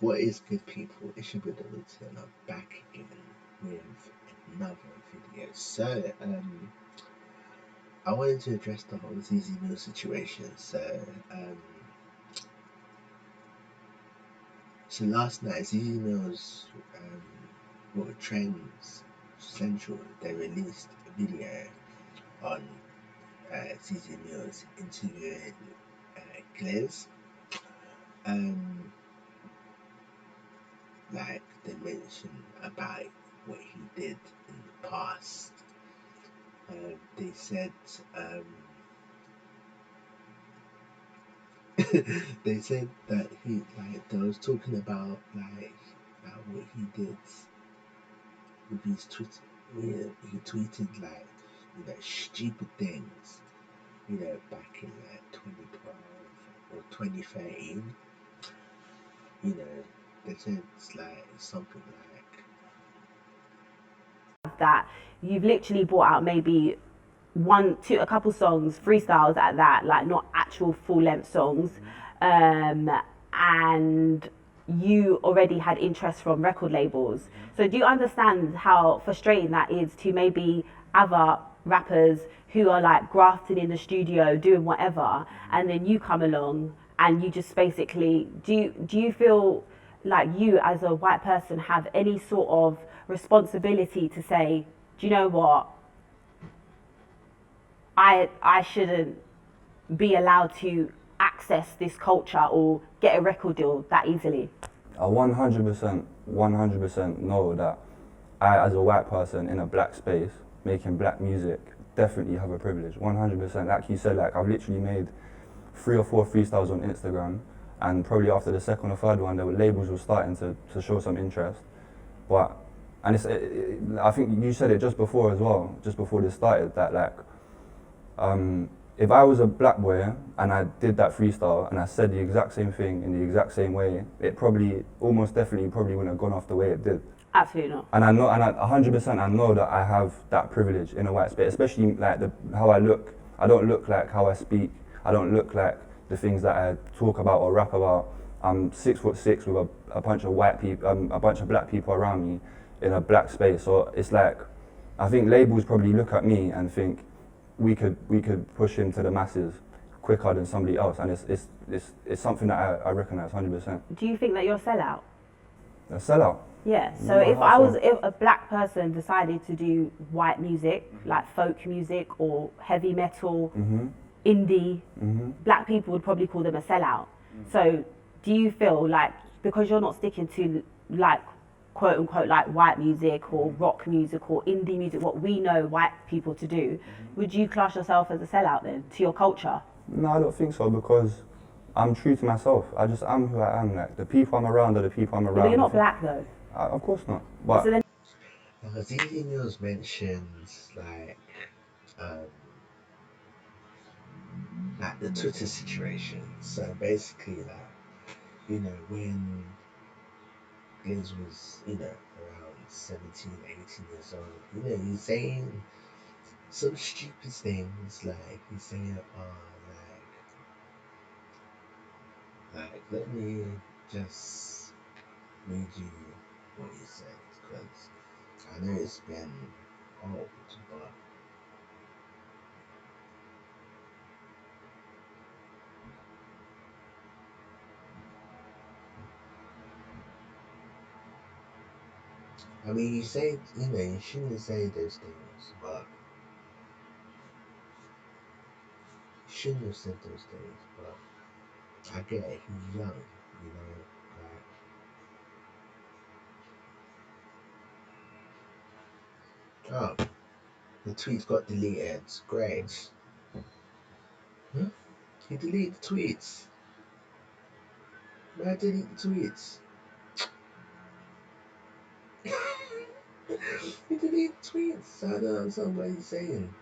What is good, people? It should be the return. I'm back again with another video. I wanted to address the whole ZeZe Mill situation. Um, so last night, ZeZe Mill's Trends Central, they released a video on ZeZe Mill's interviewing Glizz. Um, like they mentioned about what he did in the past. They said they said that they was talking about what he did with his Twitter. He tweeted stupid things, back in 2012 or 2013. They said it's something that you've literally brought out maybe one, two, a couple songs, freestyles at that, like not actual full length songs, and you already had interest from record labels. So do you understand how frustrating that is to maybe other rappers who are like grafting in the studio, doing whatever, and then you come along and you just basically do you feel like you as a white person have any sort of responsibility to say, do you know what, I shouldn't be allowed to access this culture or get a record deal that easily? I 100% know that I, as a white person in a black space, making black music, definitely have a privilege. 100%. Like you said, I've literally made 3 or 4 freestyles on Instagram, and probably after the second or third one, labels were starting to show some interest. But I think you said it just before as well, just before this started, that if I was a black boy and I did that freestyle and I said the exact same thing in the exact same way, it probably, almost definitely, probably wouldn't have gone off the way it did. Absolutely not. And I know, and 100% I know that I have that privilege in a white space, especially how I look. I don't look like how I speak. I don't look like the things that I talk about or rap about. I'm 6'6" with a bunch of white people, a bunch of black people around me in a black space. So it's I think labels probably look at me and think we could push him to the masses quicker than somebody else, and it's something that I recognise 100%. Do you think that you're a sellout? A sellout? Yeah, so if a black person decided to do white music, like folk music or heavy metal, indie, black people would probably call them a sellout. So do you feel like, because you're not sticking to quote unquote white music or rock music or indie music, what we know white people to do, would you class yourself as a sellout then to your culture? No, I don't think so, because I'm true to myself. I just am who I am. The people I'm around are the people I'm around. But you're not black though. Of course not. But like. ZeZe Mills mentions the Twitter situation. So basically, when Glizz was, around 17, 18 years old, he's saying some stupid things, he's saying, let me just read you what he said, because I know it's been old, but I mean, you say, you shouldn't say those things, but you shouldn't have said those things, but I get it, he's young, oh, the tweets got deleted, great. Huh? He deleted the tweets. Why delete the tweets? He deleted the tweets, so I don't understand what he's saying.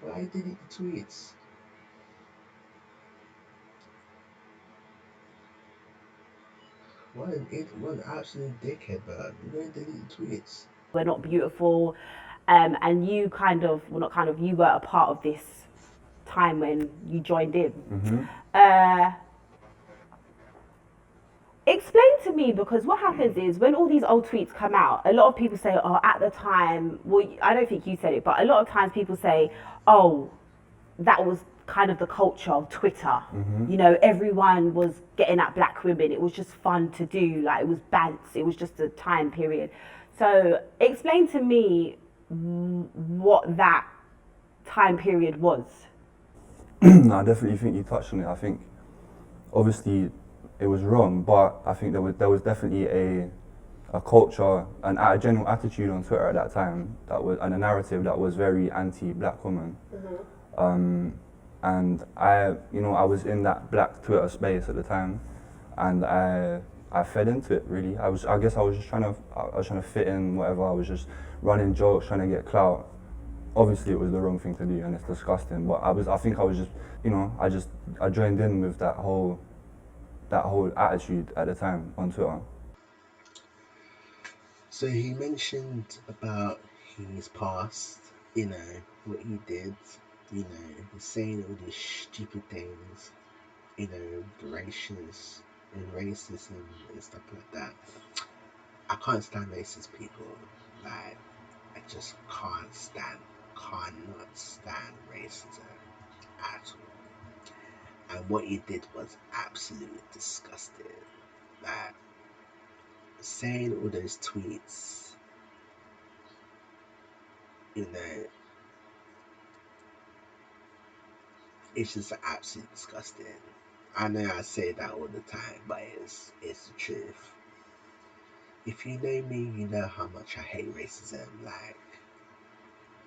Why delete the tweets? what an absolute dickhead, but you don't delete tweets. We're not beautiful. And you kind of, well, not kind of, you were a part of this time when you joined in. Explain to me, because what happens is when all these old tweets come out, a lot of people say, oh, at the time, well, I don't think you said it, but a lot of times people say, oh, that was kind of the culture of Twitter. You know, everyone was getting at black women. It was just fun to do. Like, it was bants. It was just a time period. So explain to me what that time period was. No, I definitely think you touched on it. I think obviously it was wrong, but I think there was definitely a culture and a general attitude on Twitter at that time that was, and a narrative that was very anti-black women. And I was in that black Twitter space at the time, and I fed into it really. I guess I was trying to fit in whatever. I was just running jokes, trying to get clout. Obviously, it was the wrong thing to do, and it's disgusting. But I think I was just, I joined in with that whole attitude at the time on Twitter. So he mentioned about his past, what he did, he's saying all these stupid things, the racism and stuff like that. I can't stand racist people. Like, I just cannot stand racism at all. And what he did was absolutely disgusting. Like, saying all those tweets, it's just absolutely disgusting. I know I say that all the time, but it's the truth. If you know me, you know how much I hate racism. Like,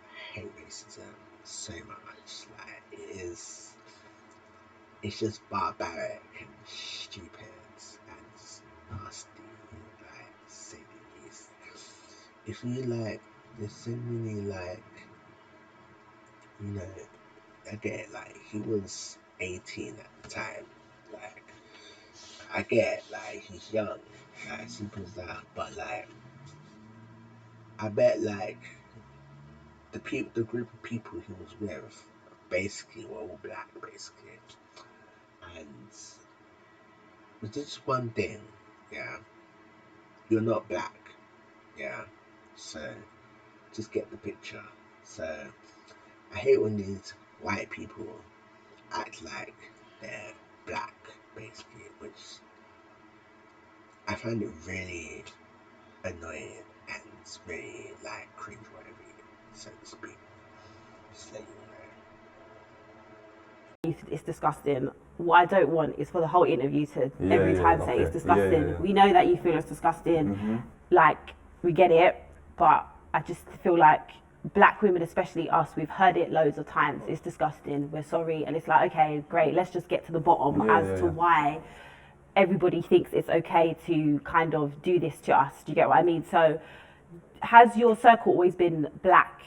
I hate racism so much. Like, it's just barbaric and stupid and nasty, like, say the least. If you there's so many you know, I get it, like, he was 18 at the time, like, I get like he's young, like, simple as that, but like, I bet like the group of people he was with basically were all black, basically, and there's just one thing, yeah, you're not black, yeah, so just get the picture. So I hate when these white people act like they're black, basically, which I find it really annoying and it's really like cringeworthy, so to speak. Just let you know. It's disgusting. What I don't want is for the whole interview to every time say it's disgusting. Yeah. We know that you feel it's disgusting. Like, we get it, but I just feel like black women, especially us, we've heard it loads of times. It's disgusting. We're sorry, and it's like, okay, great. Let's just get to the bottom as to why everybody thinks it's okay to kind of do this to us. Do you get what I mean? So, has your circle always been black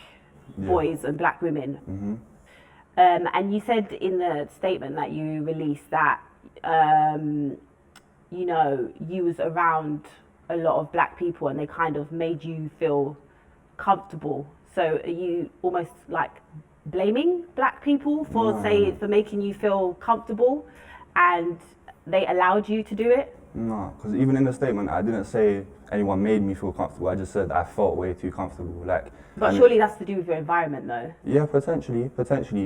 boys and black women? And you said in the statement that you released that, you was around a lot of black people and they kind of made you feel comfortable. So are you almost like blaming black people for for making you feel comfortable and they allowed you to do it? No, because even in the statement, I didn't say anyone made me feel comfortable. I just said I felt way too comfortable. But surely that's to do with your environment, though. Yeah, potentially.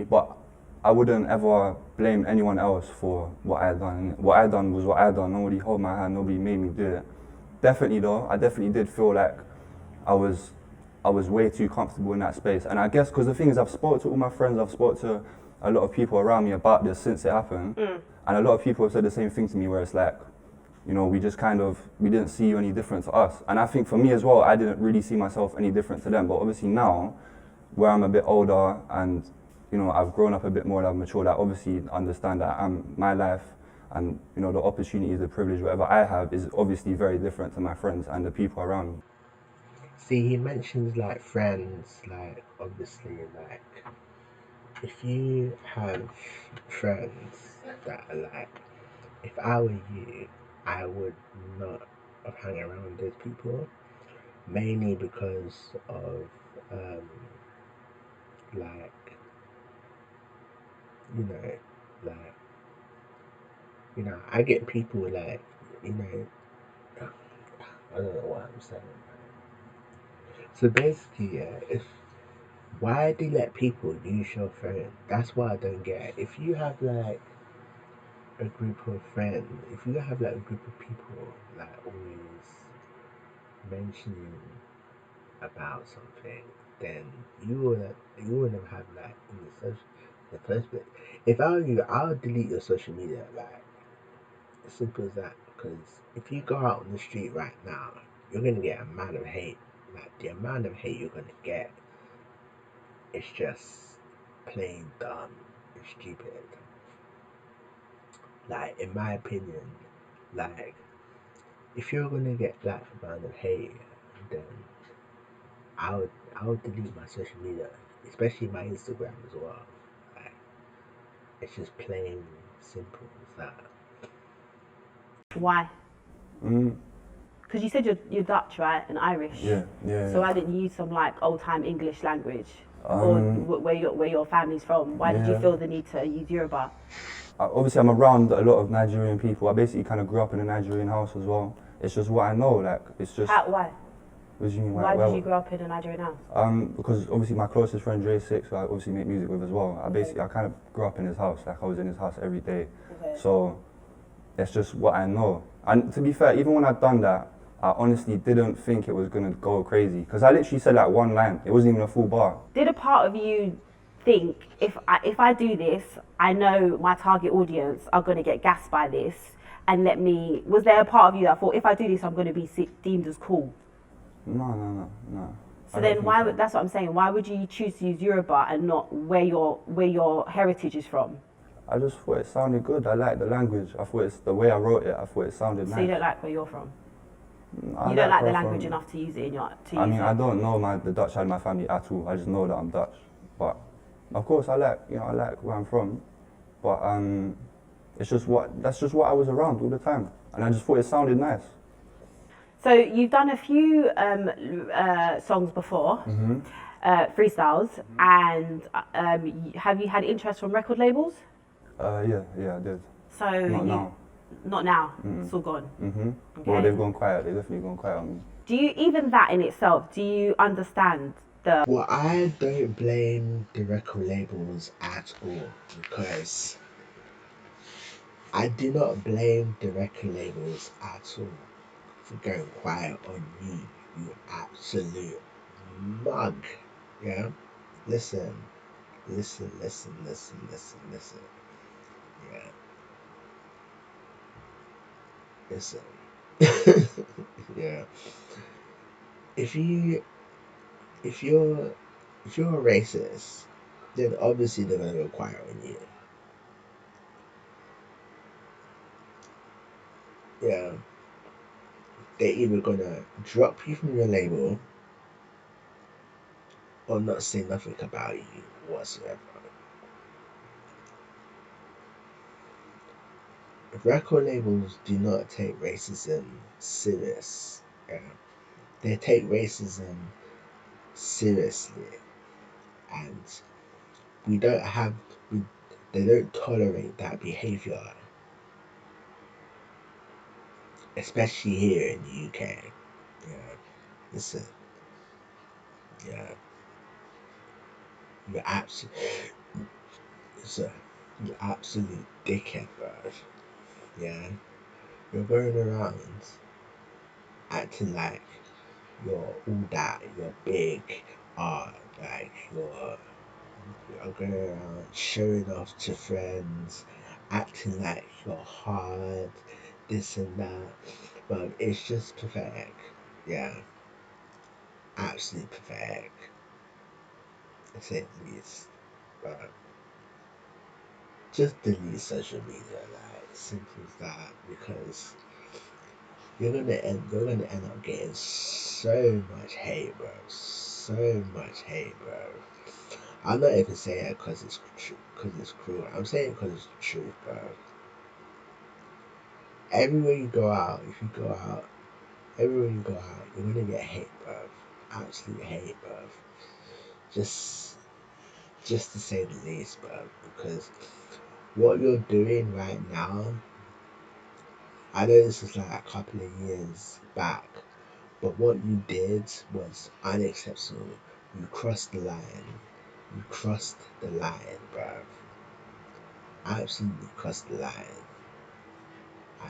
But I wouldn't ever blame anyone else for what I had done. What I done was what I done. Nobody held my hand. Nobody made me do it. Definitely, though, I definitely did feel like I was way too comfortable in that space. And I guess because the thing is, I've spoken to all my friends. I've spoken to a lot of people around me about this since it happened. And a lot of people have said the same thing to me, where it's like, we just we didn't see you any different to us. And I think for me as well, I didn't really see myself any different to them. But obviously now, where I'm a bit older and, I've grown up a bit more and I've matured, I obviously understand that my life and, the opportunities, the privilege, whatever I have is obviously very different to my friends and the people around me. See, he mentions like friends, like obviously, like if you have friends that are like, if I were you, I would not of hanging around with those people, mainly because of um, like you know, like I get people like you know, I don't know what I'm saying. So basically, yeah, if why do you let people use your phone? That's what I don't get. If you have like a group of friends, if you have like a group of people like always mentioning about something, then you will never have like in the first place. If I were you, I would delete your social media, like as simple as that. Because if you go out on the street right now, you're gonna get a amount of hate. Like the amount of hate you're gonna get, it's just plain dumb and stupid. Like in my opinion, like if you're gonna get that amount of hate, then I would delete my social media, especially my Instagram as well. Like it's just plain simple as that. Why? Mm, Because you said you're Dutch, right, and Irish. yeah, yeah, So yeah. why didn't you use some like old time English language, or Um, where your family's from? Why did you yeah. feel the need to use Yoruba? Obviously, I'm around a lot of Nigerian people. I basically kind of grew up in a Nigerian house as well. It's just what I know. Like, it's just. Why? What do you mean? Why did you grow up in a Nigerian house? Because obviously my closest friend Dre 6, who I obviously make music with as well. I kind of grew up in his house. Like I was in his house every day. Okay. So it's just what I know. And to be fair, even when I'd done that, I honestly didn't think it was gonna go crazy. Because I literally said like one line. It wasn't even a full bar. Did a part of you think if I do this, I know my target audience are going to get gassed by this, and was there a part of you that thought if I do this, I'm going to be deemed as cool? No. So then why would, that's what I'm saying, why would you choose to use Yoruba and not where your heritage is from? I just thought it sounded good. I liked the language. I thought it's the way I wrote it. I thought it sounded nice. So you don't like where you're from? I You don't like the where I'm language from. enough to use it in your I don't know the Dutch side of my family at all. I just know that I'm Dutch. But of course I like where I'm from. But that's just what I was around all the time. And I just thought it sounded nice. So you've done a few songs before, freestyles, and have you had interest from record labels? Yeah, I did. So Not now. It's all gone. Okay. Well, they've gone quiet. They've definitely gone quiet on me. Do you, even that in itself, do you understand the... Well, I don't blame the record labels at all because I do not blame the record labels at all for going quiet on you, you absolute mug. Yeah? Listen. Yeah. Listen. Yeah. If you if you're if you're a racist, then obviously they're gonna go quiet on you. Yeah. They're either gonna drop you from your label or not say nothing about you whatsoever. Record labels do not take racism serious. Yeah. They take racism seriously, and we don't have we, they don't tolerate that behavior, especially here in the UK. Yeah, listen, yeah, you're absolute, so you're absolute dickhead, bro. Yeah, you're going around acting like you're all that, you're big, like you're going around showing off to friends, acting like you're hard, this and that. But it's just pathetic. Yeah, absolutely pathetic. To say the least. But just delete social media, like simple as that, because you're gonna end up getting so much hate, bro. So much hate, bro. I'm not even saying it because it's cruel. I'm saying it because it's the truth, bro. everywhere you go out, if you go out, everywhere you go out, you're gonna get hate, bruv. Absolute hate, bruv. Just, just to say the least, bruv. Because what you're doing right now, I know this is like a couple of years back, but what you did was unacceptable. You crossed the line. You crossed the line, bruv. Absolutely crossed the line.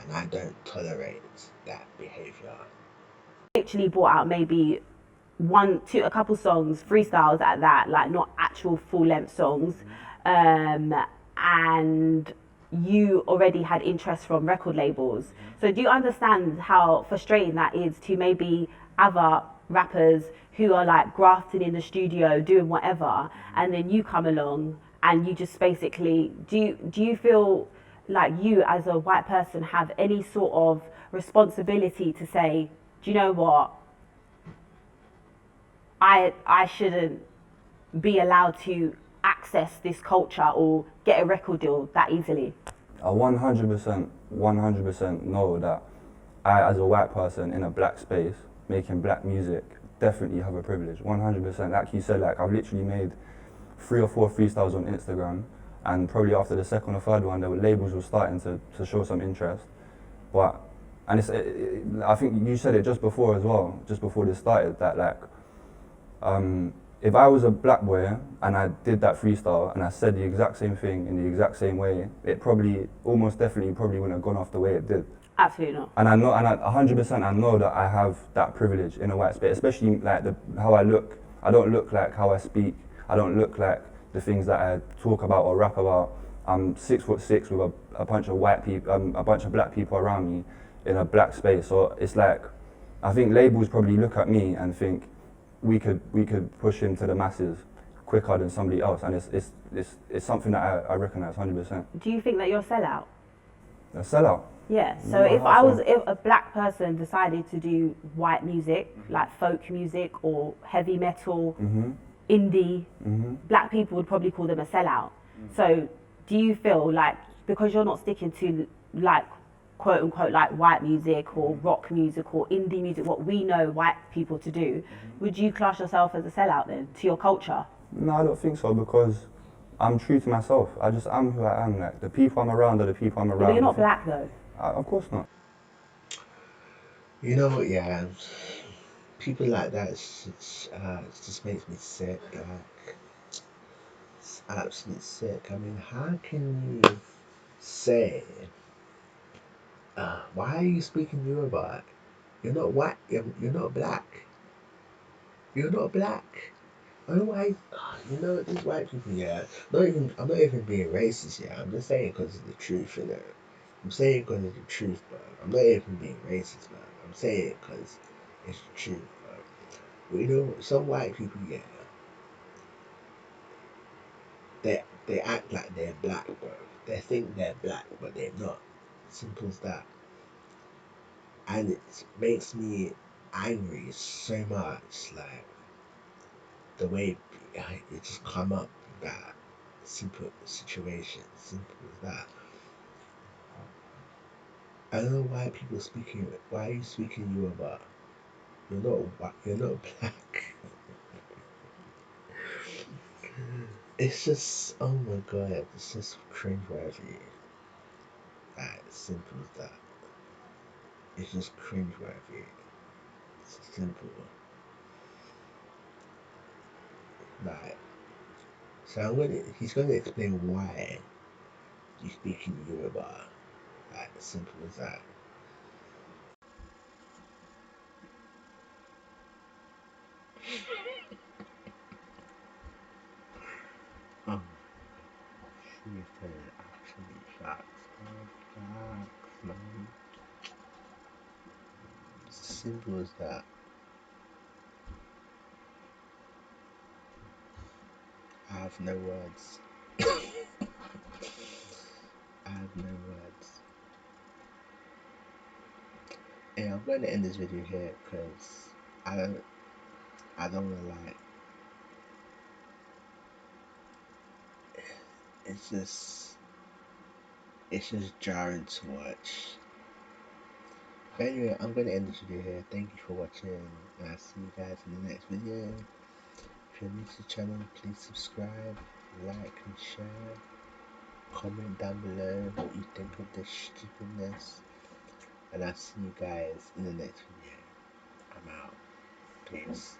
And I don't tolerate that behavior. Literally brought out maybe one, two, a couple songs, freestyles at that, like not actual full length songs. And you already had interest from record labels. So do you understand how frustrating that is to maybe other rappers who are like grafting in the studio, doing whatever, and then you come along and you just basically, do you feel like you as a white person have any sort of responsibility to say, do you know what, I shouldn't be allowed to access this culture or get a record deal that easily? I 100% know that I, as a white person in a black space, making black music, definitely have a privilege. 100%. Like you said, like I've literally made 3 or 4 freestyles on Instagram, and probably after the second or third one, labels were starting to show some interest. But and I think you said it just before as well, just before this started, that like if I was a black boy and I did that freestyle and I said the exact same thing in the exact same way, it probably, almost definitely, probably wouldn't have gone off the way it did. Absolutely not. And I know, and 100% I know that I have that privilege in a white space, especially like how I look. I don't look like how I speak. I don't look like the things that I talk about or rap about. I'm 6'6" with a bunch of white people, a bunch of black people around me in a black space. So it's like, I think labels probably look at me and think we could push him to the masses quicker than somebody else, and it's something that I recognise 100%. Do you think that you're a sellout? A sellout? Yeah, so if a black person decided to do white music, like folk music or heavy metal, indie, black people would probably call them a sellout. So do you feel like, because you're not sticking to like quote unquote like white music or rock music or indie music, what we know white people to do, would you class yourself as a sellout then to your culture? No, I don't think so, because I'm true to myself. I just am who I am. Like the people I'm around are the people I'm around. But you're not black though. Of course not. You know, yeah, people like that, it just makes me sick. Like, it's absolutely sick. I mean, how can you say, why are you speaking Yoruba? You're not white. You're not black. You're not black. I don't know why. You know, these white people, yeah. I'm not even being racist, yeah. I'm just saying because of the truth, you know. I'm saying because of the truth, but I'm not even being racist, man. I'm saying it because it's the truth, man. But you know, some white people, yeah, they act like they're black, bro. They think they're black, but they're not. Simple as that. And it makes me angry so much, like the way it just come up, that simple situation, simple as that. I don't know why people speaking. Why are you speaking Yoruba? You're not white. You're not black. It's just, oh my god, it's just cringeworthy. Like, simple as that. It's just cringeworthy. It's simple. Like, so he's gonna explain why you speak in Yoruba. Like, simple as that. Oh, she said actually facts. Oh, facts, man. Simple as that. I have no words. I have no words. Yeah, I'm going to end this video here because I don't, I don't want to lie. It's just jarring to watch. But anyway, I'm gonna end this video here. Thank you for watching, and I'll see you guys in the next video. If you're new to the channel, please subscribe, like and share. Comment down below what you think of this stupidness. And I'll see you guys in the next video. I'm out. Peace.